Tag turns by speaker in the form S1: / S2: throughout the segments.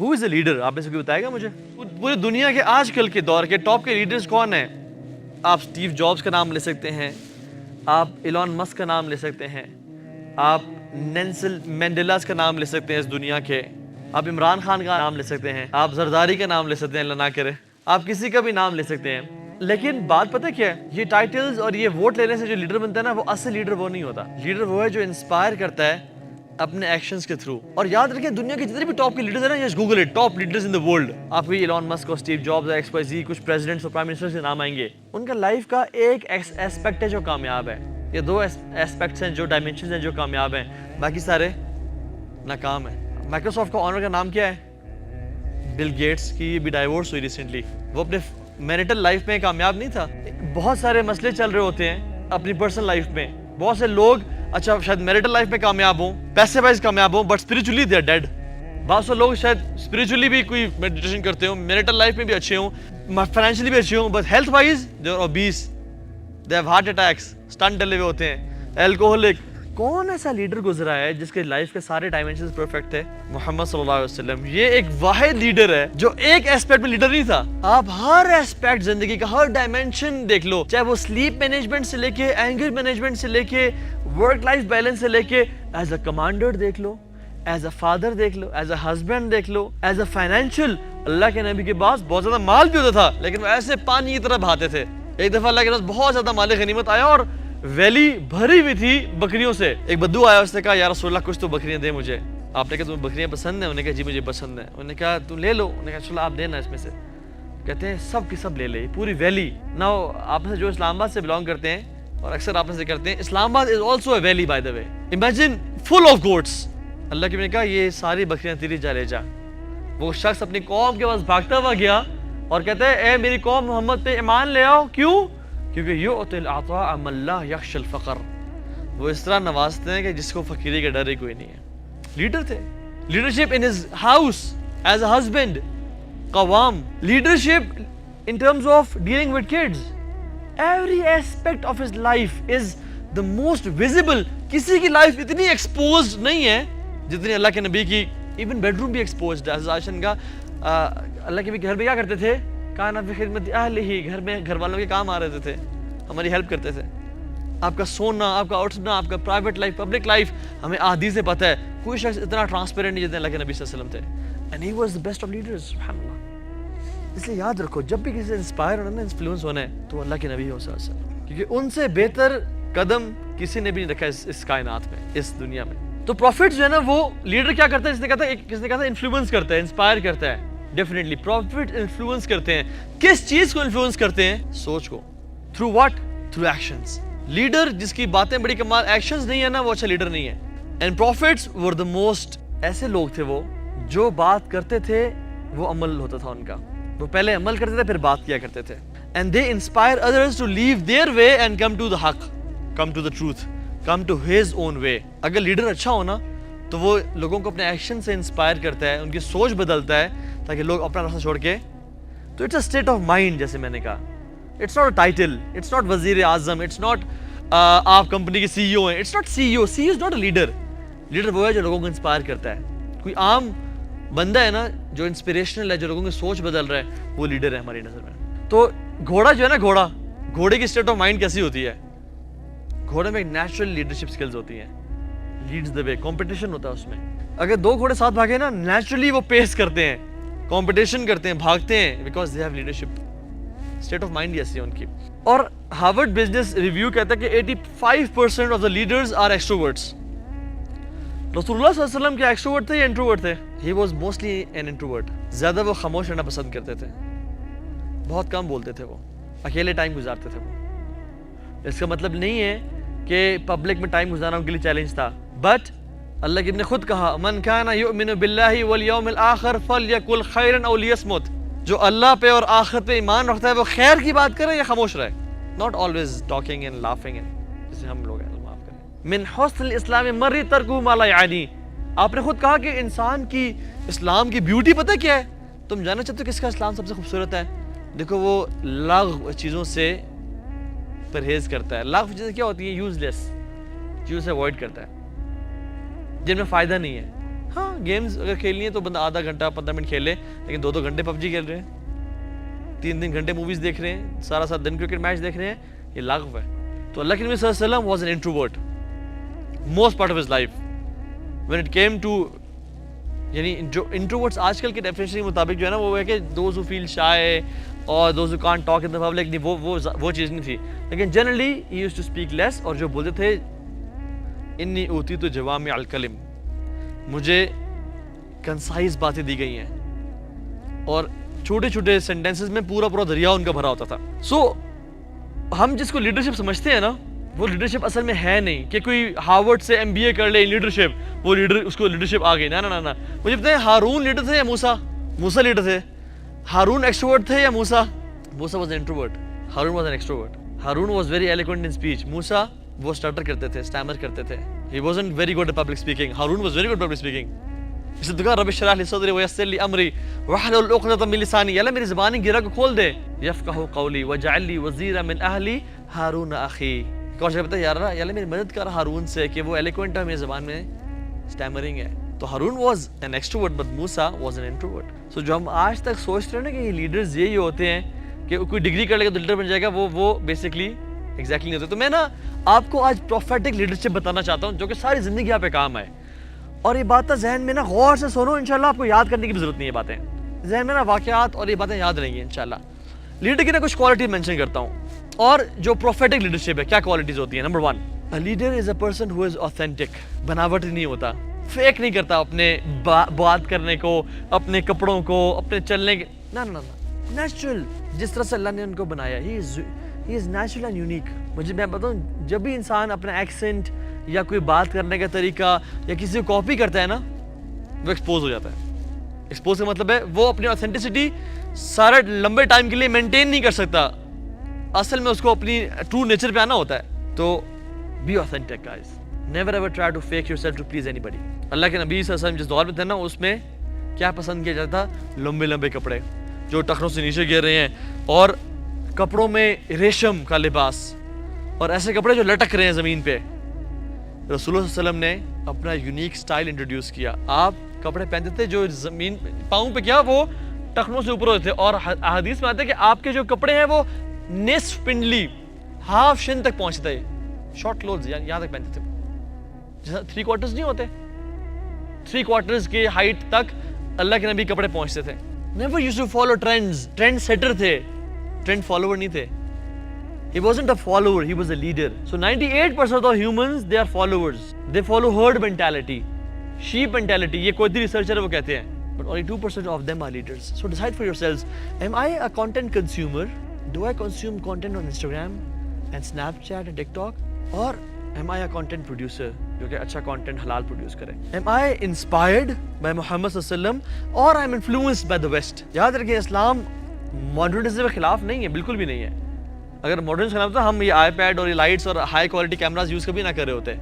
S1: Who is a leader? آپ میں سے کوئی بتائے گا مجھے؟ پوری دنیا کے آج کل کے دور کے ٹاپ کے لیڈرز کون ہیں؟ آپ اسٹیو جابس کا نام لے سکتے ہیں، آپ ایلون مسک کا نام لے سکتے ہیں، آپ نیلسن مینڈیلاز کا نام لے سکتے ہیں اس دنیا کے، آپ عمران خان کا نام لے سکتے ہیں، آپ زرداری کا نام لے سکتے ہیں، اللہ نہ کرے، آپ کسی کا بھی نام لے سکتے ہیں. لیکن بات پتہ کیا ہے؟ یہ ٹائٹلز اور یہ ووٹ لینے سے جو لیڈر بنتا ہے نا، وہ اصل لیڈر وہ نہیں ہوتا. لیڈر وہ ہے جو انسپائر کرتا ہے اپنے ایکشنز کے تھرو. اور یاد رکھیں دنیا کے جتنے بھی ٹاپ کے لیڈرز ہیں نا، just Google it, top leaders in the world, آپ کو ایلون مسک اور اسٹیو جابز اور ایکس وائی زی، کچھ پریزیڈنٹس اور پرائم منسٹرز کے نام آئیں گے. ان کا لائف کا ایک ایسپیکٹ ہے جو کامیاب ہے، یہ دو ایسپیکٹس ہیں جو ڈائمینشنز ہیں جو کامیاب ہیں، باقی سارے ناکام ہیں. مائکروسافٹ کا آنر کا نام کیا ہے؟ بل گیٹس کی بھی ڈائیورس ہوئی ریسنٹلی. وہ اپنے میریٹل لائف میں کامیاب نہیں تھا. بہت سارے مسئلے چل رہے ہوتے ہیں اپنی پرسنل لائف میں. بہت سے لوگ اچھا شاید میریٹل لائف میں کامیاب ہوں، پیسے وائز کامیاب ہوں، but spiritually they are dead. بعض سے لوگ شاید اسپرچولی بھی کوئی میڈیٹیشن کرتے ہوں، میریٹل لائف میں بھی اچھے ہوں، فائنینشلی بھی اچھے ہوں، but health wise they are obese, they have heart attacks, stent ڈلے ہوئے ہوتے ہیں، الکوہولک. کون ایسا لیڈر گزرا ہے جس کے لائف کے سارے ڈائمینشنز پرفیکٹ تھے؟ محمد صلی اللہ علیہ وسلم. یہ ایک واحد لیڈر ہے جو ایک ایسپیکٹ میں لیڈر نہیں تھا. آپ ہر ایسپیکٹ زندگی کا، ہر ڈائمینشن دیکھ لو، چاہے وہ سلیپ مینجمنٹ سے لے کے اینگر مینجمنٹ سے لے کے ورک لائف بیلنس سے لے کے ایز اے کمانڈر دیکھ لو، ایز اے فادر دیکھ لو، ایز اے ہسبینڈ دیکھ لو، ایز اے فائنینشیل. اللہ کے نبی کے پاس بہت زیادہ مال بھی ہوتا تھا لیکن وہ ایسے پانی کی طرح بہاتے تھے. ایک دفعہ اللہ کے پاس بہت زیادہ مال غنیمت آیا اور ویلی بھری ہوئی تھی بکریوں سے. ایک بدو آیا، اس نے کہا یا رسول اللہ کچھ تو بکریاں دے مجھے. آپ نے کہا تمہیں بکریاں پسند ہیں؟ انہوں نے کہا جی مجھے پسند ہے. انہوں نے کہا تم لے لو. انہوں نے کہا چلو آپ دینا اس میں سے. کہتے ہیں سب کی سب لے لے پوری ویلی. نا آپ سے جو اسلام آباد سے بلانگ کرتے ہیں اور اکثر آپ سے کرتے ہیں، Islamabad is also a valley by the way. Imagine full of goats. اللہ کے نے کہا یہ ساری بکریاں تیری جا لے جا. وہ شخص اپنی قوم کے پاس بھاگتا ہوا گیا اور کہتا ہے اے میری قوم محمد پہ ایمان لے آؤ. کیوں؟ کیونکہ یؤتی العطاء من لا یخشی الفقر. وہ اس طرح نوازتے ہیں کہ جس کو فقیری کا ڈر ہی کوئی نہیں ہے. لیڈر تھے. Leadership in his house as a husband, قوام. Leadership in terms of dealing with kids. Every aspect of his life is the most visible. کسی کی لائف اتنی ایکسپوزڈ نہیں ہے جتنی اللہ کے نبی کی. ایون بیڈ روم بھی ایکسپوزڈ ہے. حضرت عائشہ کا اللہ کے نبی گھر میں کیا کرتے تھے؟ کانا فی خدمت اہلہ، گھر میں گھر والوں کے کام آ رہے تھے، ہماری ہیلپ کرتے تھے. آپ کا سونا، آپ کا اٹھنا، آپ کا پرائیویٹ لائف، پبلک لائف، ہمیں احادیث سے پتہ ہے. کوئی شخص اتنا ٹرانسپیرنٹ نہیں جتنے اللہ کے نبی صلی اللہ علیہ وسلم تھے. And he was the best of leaders. سبحان اللہ. اس لیے یاد رکھو جب بھی کسی سے انسپائر ہونا ہے، انفلوئنس ہونا ہے، تو اللہ کے نبی ہو صلی اللہ علیہ وسلم، کیونکہ ان سے بہتر قدم کسی نے بھی نہیں رکھا اس کائنات میں، اس دنیا میں. تو پروفٹ جو ہے نا، وہ لیڈر کیا کرتا ہے؟ کس نے کہا تھا انفلوئنس کرتا ہے، انسپائر کرتا ہے. ڈیفینیٹلی پروفٹ انفلوئنس کرتے ہیں. کس چیز کو انفلوئنس کرتے ہیں؟ سوچ کو. Through what? Through actions. Leader جس کی باتیں بڑی کمال، ایکشنز نہیں ہے نا، وہ اچھا لیڈر نہیں ہے. And prophets were the most. ایسے لوگ تھے وہ جو بات کرتے تھے وہ عمل ہوتا تھا ان کا. وہ پہلے عمل کرتے تھے پھر بات کیا کرتے تھے. And they inspire others to leave their way and come to the حق، come to the truth, come to his own way. اگر لیڈر اچھا ہونا تو وہ لوگوں کو اپنے ایکشن سے انسپائر کرتا ہے، ان کی سوچ بدلتا ہے تاکہ لوگ اپنا راستہ چھوڑ کے. تو it's a state of mind. جیسے میں نے کہا، it's not a title, it's not وزیر اعظم، اٹس ناٹ آپ کمپنی کے سی ای او ہیں، it's not C E O. C E O is not a leader. Leader وہ ہے جو لوگوں کو انسپائر کرتا ہے. کوئی عام بندہ ہے نا جو انسپریشنل ہے، جو لوگوں کی سوچ بدل رہا ہے، وہ لیڈر ہے ہماری نظر میں. تو گھوڑا جو ہے نا، گھوڑے کی اسٹیٹ آف مائنڈ کیسی ہوتی ہے؟ گھوڑے میں ایک نیچرل لیڈرشپ سکلز ہوتی ہیں. لیڈز دا وے. کمپٹیشن ہوتا ہے اس میں. اگر دو گھوڑے ساتھ بھاگے نا، نیچرلی وہ پیس کرتے ہیں، کمپٹیشن کرتے ہیں، بھاگتے ہیں، because they have leadership. State of mind ایسی ہے ان کی. اور ہارورڈ بزنس ریویو کہتا ہے کہ 85% of the leaders are extroverts. رسول اللہ صلی اللہ علیہ وسلم کیا ایکسٹروورٹ تھے یا انٹروورٹ تھے؟ He was mostly an introvert. زیادہ وہ خاموش رہنا پسند کرتے تھے، بہت کم بولتے تھے، وہ اکیلے ٹائم گزارتے تھے. وہ اس کا مطلب نہیں ہے کہ پبلک میں ٹائم گزارنا ان کے لیے چیلنج تھا، بٹ اللہ کی نے خود کہا من کان یؤمن باللہ والیوم الاخر فلیقل خیرا او لیصمت. جو اللہ پہ اور آخرت پہ ایمان رکھتا ہے وہ خیر کی بات کرے یا خاموش رہے. Not always talking and laughing جیسے ہم لوگ ہیں. معاف کریں. من حسن الاسلام المرء ترکہ ما لا یعنی. آپ نے خود کہا کہ انسان کی اسلام کی بیوٹی پتہ کیا ہے؟ تم جاننا چاہتے ہو کس کا اسلام سب سے خوبصورت ہے؟ دیکھو وہ لغو چیزوں سے پرہیز کرتا ہے. لغو چیزیں کیا ہوتی ہیں؟ یوز لیس چیزوں سے اوائڈ کرتا ہے جن میں فائدہ نہیں ہے. ہاں گیمز اگر کھیلنی ہے تو بندہ آدھا گھنٹہ 15 منٹ کھیلے, لیکن 2 گھنٹے PUBG کھیل رہے ہیں, 3 گھنٹے موویز دیکھ رہے ہیں, سارا دن کرکٹ میچ دیکھ رہے ہیں, یہ لاغو ہے. تو اللہ کے نبی صلی اللہ علیہ وسلم was an introvert most part of his life. When it came to, یعنی جو انٹروورٹس آج کل کے ڈیفینیشن کے مطابق جو ہے نا وہ ہے کہ دوز ہو فیل شائے اور those who can't talk in the public, نہیں وہ چیز نہیں تھی. لیکن generally he used to speak less, اور جو بولتے تھے انی اوتیت جوامع الکلم, مجھے کنسائز باتیں دی گئی ہیں اور چھوٹے چھوٹے سینٹینسز میں پورا دریا ان کا بھرا ہوتا تھا. سو ہم جس کو لیڈرشپ سمجھتے ہیں نا, وہ لیڈرشپ اصل میں ہے نہیں کہ کوئی ہارورڈ سے MBA کر لے لیڈرشپ, وہ لیڈر اس کو لیڈرشپ آ گئی. نا, مجھے پتہ ہے ہارون لیڈر تھے یا موسیٰ لیڈر تھے؟ ہارون ایکسٹروورٹ تھے یا Musa was an introvert, Haroon was an extrovert. Haroon was very eloquent in speech, Musa وہ اسٹٹر کرتے تھے, اسٹیمر کرتے تھے. He wasn't very good at public speaking, Haroon was very good public speaking. اس نے کہا رب اشرح لی صدری ویسر لی امری واحلل عقدۃ من لسانی, اللہ میری زبانی گرہ کو کھول دے. یفقہوا قولی واجعل لی وزیرا من اہلی ہارون اخی. کون سا کہتا ہے یا اللہ میری مدد کر ہارون سے کہ وہ ایلیکوینٹ ہے, میری زبان میں اسٹیمرنگ ہے. تو Haroon was an extrovert but Musa was an introvert. So جو ہم آج تک سوچ رہے ہیں نا کہ یہ لیڈرز یہی ہوتے ہیں کہ کوئی ڈگری کر لے گا تو لیڈر بن جائے گا, وہ بیسکلی ایگزیکٹلی نہیں ہوتے. تو میں نا آپ کو آج پروفیٹک لیڈرشپ بتانا چاہتا ہوں جو کہ ساری زندگی آپ پہ کام آئے. اور یہ باتیں ذہن میں نا غور سے سنو, انشاءاللہ آپ کو یاد کرنے کی بھی ضرورت نہیں ہے باتیں, ذہن میں نا واقعات اور یہ باتیں یاد رہیں گی انشاءاللہ. لیڈر کی نا کچھ کوالٹی مینشن کرتا ہوں, اور جو پروفیٹک لیڈرشپ ہے کیا کوالٹیز ہوتی ہیں. Number 1, a leader is a person who is authentic. بناوٹ نہیں ہوتا, فیک نہیں کرتا اپنے بات کرنے کو, اپنے کپڑوں کو, اپنے چلنے کے. نا نیچرل, جس طرح سے اللہ نے ان کو بنایا, he is natural and unique. میں بتاؤں, جب بھی انسان اپنا ایکسنٹ یا کوئی بات کرنے کا طریقہ یا کسی کو کاپی کرتا ہے نا, وہ ایکسپوز ہو جاتا ہے. ایکسپوز کا مطلب ہے وہ اپنی اوتھینٹسٹی سارا لمبے ٹائم کے لیے مینٹین نہیں کر سکتا, اصل میں اس کو اپنی ٹرو نیچر پہ آنا ہوتا ہے. تو be authentic guys, never ever try to fake yourself to please anybody. اللہ کے نبی صلی اللہ علیہ وسلم جس دور میں تھے نا, اس میں کیا پسند کیا جاتا تھا؟ لمبے کپڑے جو ٹخنوں سے نیچے گر رہے ہیں, اور کپڑوں میں ریشم کا لباس, اور ایسے کپڑے جو لٹک رہے ہیں زمین پہ. رسول اللہ صلی اللہ علیہ وسلم نے اپنا یونیک سٹائل انٹروڈیوس کیا. آپ کپڑے پہنتے تھے جو زمین پاؤں پہ کیا وہ ٹخنوں سے اوپر ہوتے تھے, اور احادیث میں آتا ہے کہ آپ کے جو کپڑے ہیں وہ نصف پنڈلی, ہاف شن تک پہنچتے ہیں. شارٹ کلوتھز یہاں تک پہنتے تھے, جیسا 3/4 نہیں ہوتے, 3/4 کی ہائٹ تک اللہ کے نبی کپڑے پہنچتے تھے. Never used to follow trends, trend setter تھے, ٹرینڈ فالوور نہیں تھے. He wasn't a follower, he was a leader. So 98% of humans, they are followers. They follow herd mentality, sheep mentality. یہ کوئی ریسرچر ہے وہ کہتے ہیں. But only 2% of them are leaders. So decide for yourselves. Am I a content consumer? Do I consume content on Instagram and Snapchat and TikTok? Or am I a content producer? جو کہ اچھا content حلال produce کرے. Am I inspired by Muhammad صلی اللہ علیہ وسلم or I'm influenced by the West? یاد رکھیں اسلام ماڈرنزم کے خلاف نہیں ہے, بالکل بھی نہیں ہے. اگر ماڈرن کے خلاف تو ہم یہ آئی پیڈ اور یہ لائٹس اور ہائی کوالٹی کیمراز یوز کبھی نہ کر رہے ہوتے.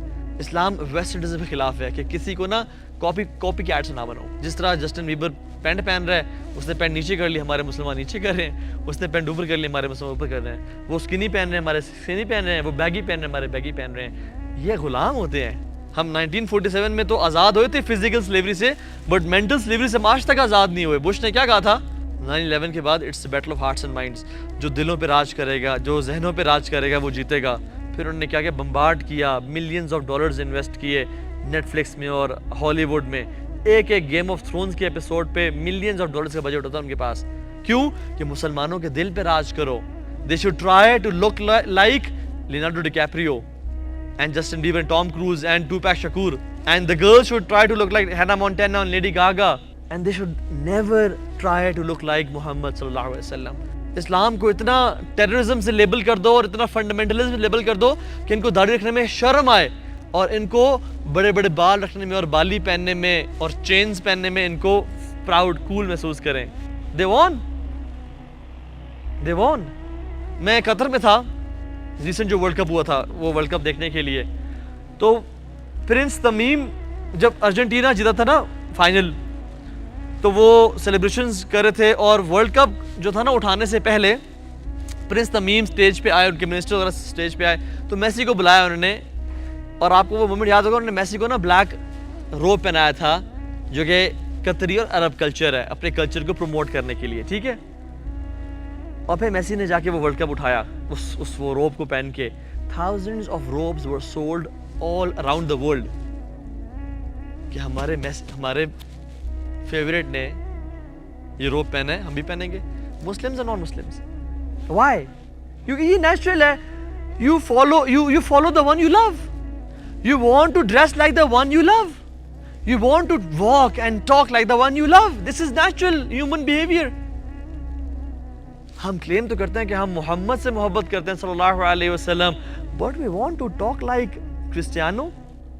S1: اسلام ویسٹرنزم کے خلاف ہے کہ کسی کو نا کاپی کیٹس نہ بنو. جس طرح جسٹن بیبر پینٹ پہن رہا ہے, اس نے پینٹ نیچے کر لی, ہمارے مسلمان نیچے کر رہے ہیں. اس نے پینٹ اوپر کر لی, ہمارے مسلمان اوپر کر رہے ہیں. وہ اسکنی پہن رہے ہیں, ہمارے اسکنی پہن رہے ہیں. وہ بیگی پہن رہے ہیں, ہمارے بیگی پہن رہے ہیں. یہ غلام ہوتے ہیں. ہم 1947 میں تو آزاد ہوئے تھے فزیکل سلیوری سے, بٹ مینٹل سلیوری سے آج تک آزاد نہیں ہوئے. بش نے کیا کہا تھا 9/11 کے بعد, it's battle of hearts and minds. جو دلوں پہ راج کرے گا, جو ذہنوں پہ راج کرے گا, وہ جیتے گا. پھر انہوں نے کیا کہ بمبارڈ کیا, ملینز آف ڈالرز انویسٹ کیے نیٹ فلکس میں اور ہالی ووڈ میں. ایک گیم آف تھرونز کے ایپیسوڈ پہ ملینز آف ڈالرز کا بجٹ ہوتا ہے ان کے پاس. کیوں کہ مسلمانوں کے دل پہ راج کرو. They should try to look like Leonardo DiCaprio and Justin Bieber, Tom Cruise and Tupac Shakur. And the girls should try to look like Hannah Montana and Lady Gaga. And they should never try to look like Muhammad صلی اللہ علیہ وسلم. اسلام کو اتنا terrorism سے label کر دو اور اتنا فنڈامنٹلزم سے لیبل کر دو کہ ان کو داڑھی رکھنے میں شرم آئے, اور ان کو بڑے بڑے بال رکھنے میں اور بالی پہننے میں اور چینز پہننے میں ان کو پراؤڈ کول محسوس کریں. They won. میں قطر میں تھا ریسنٹ جو ورلڈ کپ ہوا تھا, وہ ورلڈ کپ دیکھنے کے لیے. تو پرنس تمیم جب ارجنٹینا جیتا تھا نا فائنل, تو وہ سیلیبریشنز کر رہے تھے, اور ورلڈ کپ جو تھا نا اٹھانے سے پہلے پرنس تمیم سٹیج پہ آئے, ان کے منسٹر وغیرہ سٹیج پہ آئے, تو میسی کو بلایا انہوں نے. اور آپ کو وہ مومنٹ یاد ہوگا, انہوں نے میسی کو نا بلیک روب پہنایا تھا جو کہ قطری اور عرب کلچر ہے, اپنے کلچر کو پروموٹ کرنے کے لیے, ٹھیک ہے. اور پھر میسی نے جا کے وہ ورلڈ کپ اٹھایا وہ روب کو پہن کے. thousands of robes were sold all around the world. کہ ہمارے فیوریٹ نے یہ روب پہنا ہے, ہم بھی پہنیں گے, مسلمز اور نان مسلمز. why؟ کیونکہ یہ نیچرل ہے. you follow the one you love. you want to dress like the one you love. you want to walk and talk like the one you love. this is natural human behavior. ہم کلیم تو کرتے ہیں کہ ہم محمد سے محبت کرتے ہیں صلی اللہ علیہ وسلم, but we want to talk like Cristiano.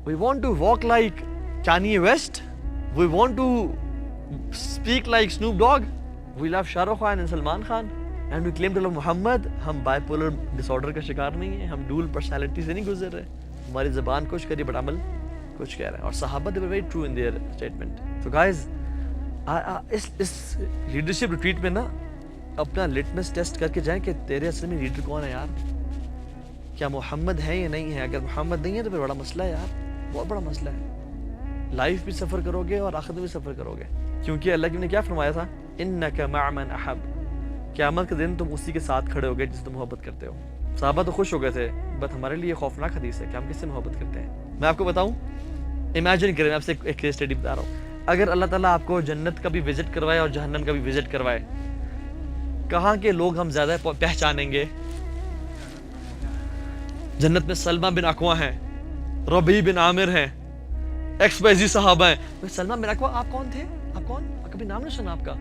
S1: we want to walk like Kanye West. we want to speak like Snoop Dogg. we love Shah Rukh Khan and Salman Khan. and we claim to love Muhammad. ہم bipolar disorder کا شکار نہیں ہیں, ہم dual personality سے نہیں گزر رہے. ہماری زبان کچھ کری بٹ عمل کچھ کہہ رہے ہیں. اور صحابہ they were very true in their statement. so guys اس لیڈرشپ ریٹریٹ میں نا اپنا لٹمس ٹیسٹ کر کے جائیں کہ تیرے اصل میں لیڈر کون ہے یار. کیا محمد ہے یا نہیں ہے؟ اگر محمد نہیں ہے تو پھر بڑا مسئلہ ہے یار, بہت بڑا مسئلہ ہے. لائف بھی سفر کرو گے اور آخرت میں بھی سفر کرو گے, کیونکہ اللہ نے کیا فرمایا تھا, انک مع من احب. قیامت کے دن تم اسی کے ساتھ کھڑے ہوگے جس سے تم محبت کرتے ہو. صحابہ تو خوش ہو گئے تھے, بٹ ہمارے لیے خوفناک حدیث ہے کہ ہم کس سے محبت کرتے ہیں. میں آپ کو بتاؤں, امیجن کریں, میں آپ سے ایک کیس اسٹڈی بتا رہا ہوں. اگر اللہ تعالیٰ آپ کو جنت کا بھی وزٹ کروائے اور جہنم کا بھی وزٹ کروائے, کہاں کے لوگ ہم زیادہ پہچانیں گے؟ جنت میں سلمہ بن اکوا ہیں, ربیع بن عامر ہیں, XYZ صحابہ ہیں. سلمہ بن اکوا آپ کون تھے؟ آپ کون؟ کبھی نام نہیں سنا آپ کا.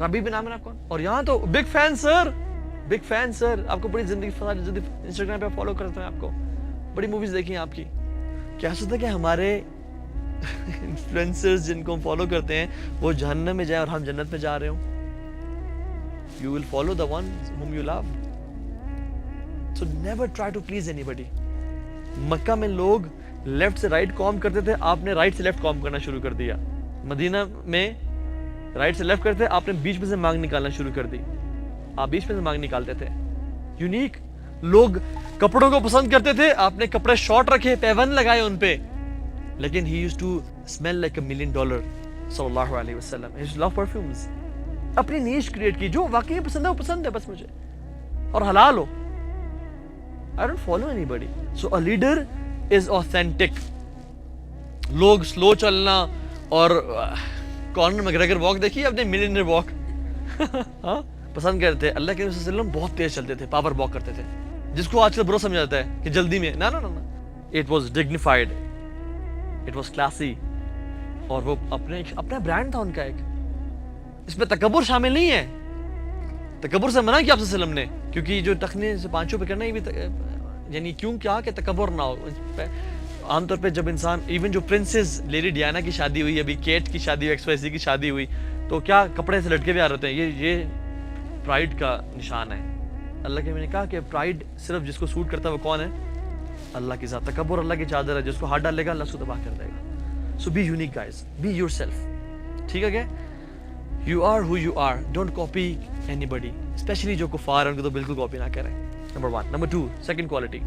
S1: ربیع بن عامر آپ کون؟ اور یہاں تو بگ فین سر, بگ فین سر. آپ کو بڑی زندگی انسٹاگرام پہ فالو کرتے ہیں, آپ کو بڑی موویز دیکھی ہیں آپ کی. کیا سوچتے ہیں کہ ہمارے انفلوئنسرز جن کو ہم فالو کرتے ہیں وہ جہنم میں جائیں اور ہم جنت میں جا رہے ہوں؟ You will follow the one whom you love. So never try to please anybody. مکہ میں لوگ لیفٹ سے رائٹ کام کرتے تھے, آپ نے رائٹ سے لیفٹ کام کرنا شروع کر دیا. مدینہ میں رائٹ سے لیفٹ کرتے, آپ نے بیچ میں سے مانگ نکالنا شروع کر دی. آپ بیچ میں سے مانگ نکالتے تھے. یونیک. لوگ کپڑوں کو پسند کرتے تھے, آپ نے کپڑے شارٹ رکھے, پیون لگائے ان پہ, لیکن he used to smell like $1 million صلی اللہ علیہ وسلم. He used to love perfumes. اپنی نیش کریٹ کی, جو واقعی پسند ہے وہ پسند ہے بس مجھے, اور حلال ہو. I don't follow anybody. So a leader is authentic. لوگ سلو چلنا اور کارنر میگریگر واک دیکھیے آپ نے, ملینئر واک پسند کرتے تھے. اللہ کے رسول صلی اللہ علیہ وسلم بہت تیز چلتے تھے, پاور واک کرتے تھے, جس کو آج کل برا سمجھا جاتا ہے کہ جلدی میں. نا نا نا, it was dignified, it was classy. اور وہ اپنا برانڈ تھا ان کا ایک. اس میں تکبر شامل نہیں ہے. تکبر سے منع کیا آپ صلی اللہ علیہ وسلم نے, کیونکہ جو ٹخنے سے پانچوں پہ کرنا, یہ بھی یعنی کیوں کیا کہ تکبر نہ ہو. عام طور پہ جب انسان, ایون جو پرنسز لیڈی ڈیانا کی شادی ہوئی, ابھی کیٹ کی شادی ہوئی, XYZ کی شادی ہوئی, تو کیا کپڑے سے لٹکے بھی آ رہے ہیں. یہ پرائڈ کا نشان ہے. اللہ کے نے کہا کہ پرائڈ صرف جس کو سوٹ کرتا ہے وہ کون ہے؟ اللہ کی ذات. تکبر اللہ کی چادر ہے, جس کو ہاتھ ڈالے گا اللہ اس کو تباہ کر دے گا. So be unique guys, be yourself. ٹھیک ہے کہ You are who you are. Don't copy anybody. Especially جو کفار ہیں ان کو تو بالکل کاپی نہ کریں. Number 1. Number 2. Second quality.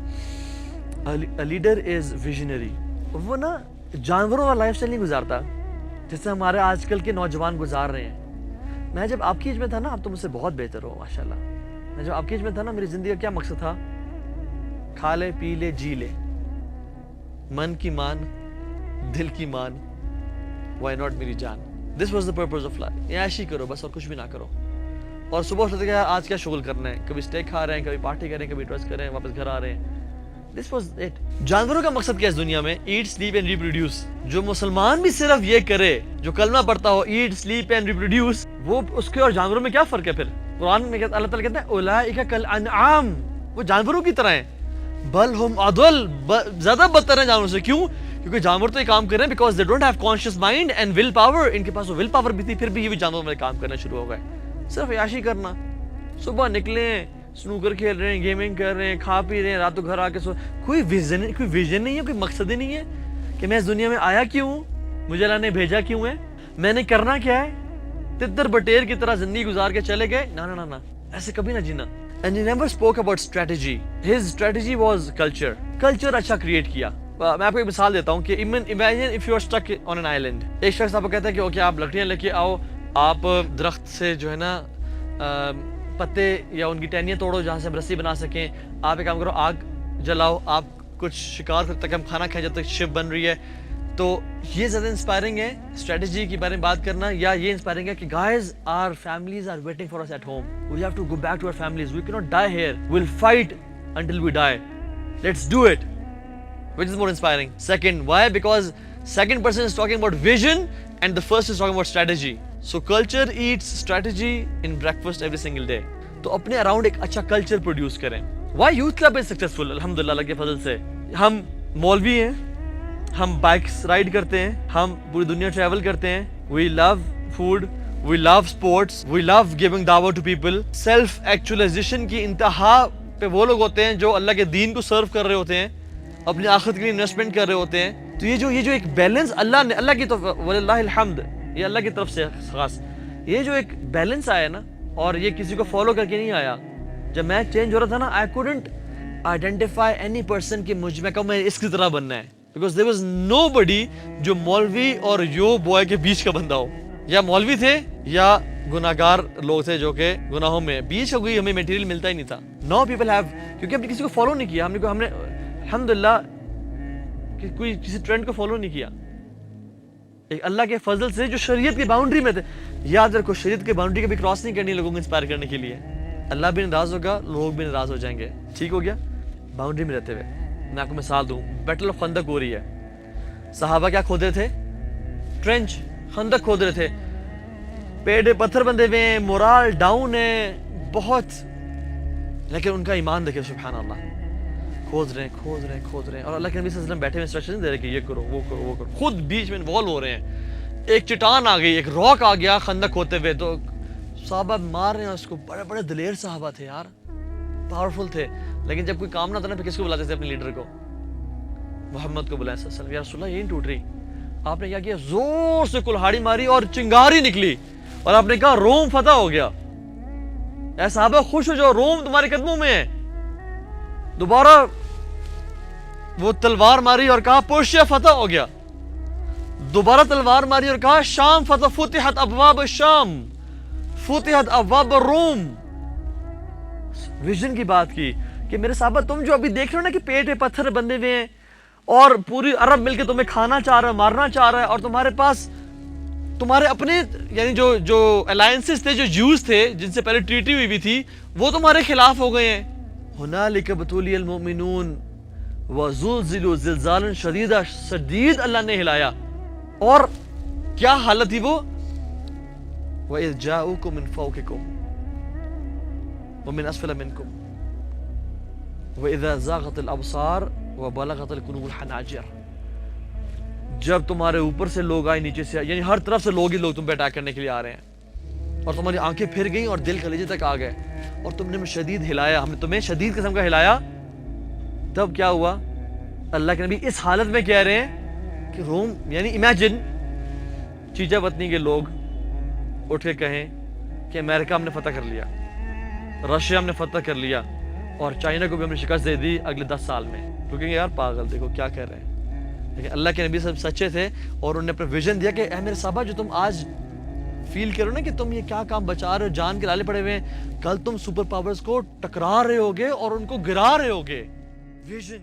S1: A leader is visionary. وہ نا جانوروں والا لائف اسٹائل نہیں گزارتا جیسے ہمارے آج کل کے نوجوان گزار رہے ہیں. میں جب آپ کی ایج میں تھا نا, آپ تو مجھ سے بہت بہتر ہو ماشاءاللہ. میں جب آپ کی ایج میں تھا نا, میری زندگی کا کیا مقصد تھا؟ کھا لے, پی لے, جی لے, من کی مان, دل کی مان, why not میری جان. This was the purpose of life. یہ عیشی کرو بس, اور کچھ بھی نہ کرو. اور صبح اٹھتے کہ آج کیا شغل کرنا ہے, کبھی اسٹیک کھا رہے ہیں, کبھی پارٹی کر رہے ہیں, کبھی ڈرس کر رہے ہیں, واپس گھر آ رہے ہیں. This was it. جانوروں کا مقصد کیا ہے اس دنیا میں؟ Eat, sleep and reproduce. جو مسلمان بھی صرف یہ کرے, جو کلمہ پڑھتا ہو, eat, sleep and reproduce, وہ اس کے اور جانوروں میں کیا فرق ہے پھر؟ قرآن میں اللہ تعالیٰ کہتا ہے اولئک کالانعام, وہ جانوروں کی طرح ہیں. بل ہم اضل, زیادہ بدتر ہیں جانوروں سے. کیوں؟ کیونکہ جانور تو یہ کام کر رہے ہیں because they don't have conscious mind and will power. ان کے پاس وہ ول پاور بھی تھی, پھر بھی یہ بھی جانوروں میں کام کرنا شروع ہو گئے. صرف عیاشی کرنا, صبح نکلیں, سنوکر کھیل رہے ہیں, گیمنگ کر رہے ہیں, کھا پی رہے ہیں, رات کو گھر آ کے سو. کوئی ویژن نہیں ہے, کوئی مقصد ہی نہیں ہے کہ میں اس دنیا میں آیا کیوں ہوں, مجھے اللہ نے بھیجا کیوں ہے, میں نے کرنا کیا ہے. تتر بٹیر کی طرح زندگی گزار کے چلے گئے. نا, ایسے کبھی نہ جینا. And he never spoke about strategy. His strategy was culture. Culture اچھا کریٹ کیا. میں آپ کو ایک مثال دیتا ہوں کہ imagine if you are stuck on an island. ایک شخص آپ کو کہتا ہے کہ اوکے آپ لکڑیاں لے کے آؤ, آپ درخت سے جو ہے نا پتے یا ان کی ٹہنیاں توڑو جہاں سے ہم رسی بنا سکیں, آپ ایک کام کرو آگ جلاؤ, آپ کچھ شکار کرتے تک ہم کھانا کھائیں جب تک شپ بن رہی ہے. تو یہ زیادہ انسپائرنگ ہے اسٹریٹجی کے بارے میں بات کرنا, یا یہ انسپائرنگ ہے کہ guys are families are waiting for us at home, we have to go back to our families, we can't die here, we will fight until we die, let's do it. Which is more inspiring? Second, why? Because second person is talking about vision and the first is talking about strategy. So culture eats strategy in breakfast every single day. تو اپنے around ایک اچھا culture produce کریں. Why youth club is successful? الحمدللہ اللہ کے فضل سے. ہم مولوی ہیں, ہم بائکس رائڈ کرتے ہیں, ہم پوری دنیا ٹریول کرتے ہیں. We love food, we love sports, we love giving dawah to people. Self actualization کی انتہا پہ وہ لوگ ہوتے ہیں جو اللہ کے دین کو سرو کر رہے ہوتے ہیں, اپنی آخرت کے لیے انویسٹمنٹ کر رہے ہوتے ہیں. تو یہ جو ایک بیلنس اللہ کی تو وللہ الحمد, یہ اللہ کی طرف سے خاص, یہ جو ایک بیلنس آیا نا, اور یہ کسی کو فالو کر کے نہیں آیا. جب میں چینج ہو رہا تھا نا, I couldn't identify any person کہ میں کہوں میں اس کی طرح بننا ہے, بیکاز دیر واز نو بڈی جو مولوی اور یو بوائے کے بیچ کا بندہ ہو. یا مولوی تھے یا گناہگار لوگ تھے جو کہ گناہوں میں, بیچ کا کوئی ہمیں میٹیریل ملتا ہی نہیں تھا. نو پیپل ہیو, کیونکہ ہم نے کسی کو فالو نہیں کیا, ہم نے الحمدللہ کہ کوئی کسی ٹرینڈ کو فالو نہیں کیا. ایک اللہ کے فضل سے جو شریعت کی باؤنڈری میں تھے, یاد رکھو شریعت کی باؤنڈری کبھی کراس نہیں کرنی لوگوں کو انسپائر کرنے کے لیے. اللہ بھی ناراض ہوگا, لوگ بھی ناراض ہو جائیں گے. ٹھیک ہو گیا, باؤنڈری میں رہتے ہوئے. میں آپ کو مثال دوں, بیٹل آف خندق ہو رہی ہے, صحابہ کیا کھود رہے تھے؟ ٹرینچ, خندق کھود رہے تھے, پیڑ پتھر بندے ہوئے ہیں, مورال ڈاؤن ہے بہت, لیکن ان کا ایمان دیکھیں سبحان اللہ, کھود رہے ہیں. اور اللہ کے نبی صلی اللہ علیہ وسلم بیٹھے ہوئے انسٹرکشن دے رہے کہ یہ کرو وہ کرو, خود بیچ میں انوالو ہو رہے ہیں. ایک چٹان آ گئی, ایک راک آ گیا خندق کھودتے ہوئے, تو صحابہ مار رہے ہیں اس کو. بڑے بڑے دلیر صحابہ تھے یار, پاورفل تھے, لیکن جب کوئی کام نہ تھا نا, پھر کس کو بلاتے تھے؟ اپنے لیڈر کو, محمد کو بلایا صلی اللہ علیہ وسلم. یا رسول اللہ یہ نہیں ٹوٹ رہی. آپ نے کیا کیا؟ زور سے کلہاڑی ماری اور چنگاری نکلی, اور آپ نے کہا روم فتح ہو گیا. اے صحابہ خوش ہو جاؤ, روم تمہارے قدموں میں ہے. دوبارہ وہ تلوار ماری اور کہا پرشیا فتح ہو گیا. دوبارہ تلوار ماری اور کہا شام فتح, فتحت ابواب الشام, فتحت ابواب الروم. ویژن کی بات کی کہ میرے صحابہ تم جو ابھی دیکھ رہے ہو نا کہ پیٹ پہ پتھر بندے ہوئے ہیں اور پوری عرب مل کے تمہیں کھانا چاہ رہا ہے, مارنا چاہ رہا ہے, اور تمہارے پاس تمہارے اپنے یعنی جو الائنسز تھے, جو جیوز تھے جن سے پہلے ٹریٹی ہوئی بھی تھی, وہ تمہارے خلاف ہو گئے ہیں. ہنالک ابتلی المؤمنون وزلزلوا زلزالا شدیدا, شدید اللہ نے ہلایا. اور کیا حالت تھی وہ؟ وَإِذْ جَاءُوكُم مِّن فَوْقِكُمْ وَمِنْ أَسْفَلَ مِنْكُمْ وَإِذَا زَاغَتِ الْأَبْصَارُ وَبَلَغَتِ الْقُلُوبُ الْحَنَاجِرَ. جب تمہارے اوپر سے لوگ آئے, نیچے سے, یعنی ہر طرف سے لوگ تم پہ اٹیک کرنے کے لیے آ رہے ہیں, اور تمہاری آنکھیں پھر گئیں اور دل کلیجے تک آ گئے, اور تم نے شدید ہلایا, ہم نے تمہیں شدید قسم کا ہلایا. تب کیا ہوا؟ اللہ کے نبی اس حالت میں کہہ رہے ہیں کہ روم, یعنی امیجن چیچا وطنی کے لوگ اٹھ کے کہیں کہ امریکہ ہم نے فتح کر لیا, رشیا ہم نے فتح کر لیا, اور چائنا کو بھی ہم نے شکست دے دی اگلے 10 سال میں. تو کہیں یار پاگل, دیکھو کیا کہہ رہے ہیں. لیکن اللہ کے نبی سب سچے تھے, اور انہوں نے اپنا ویژن دیا کہ اے میرے صحابہ, جو تم آج فیل کرو نا کہ تم یہ کیا کام بچا رہے ہو, جان کے لالے پڑے ہوئے ہیں, کل تم سپر پاورز کو ٹکرا رہے ہوگے اور ان کو گرا رہے ہوگے. ویژن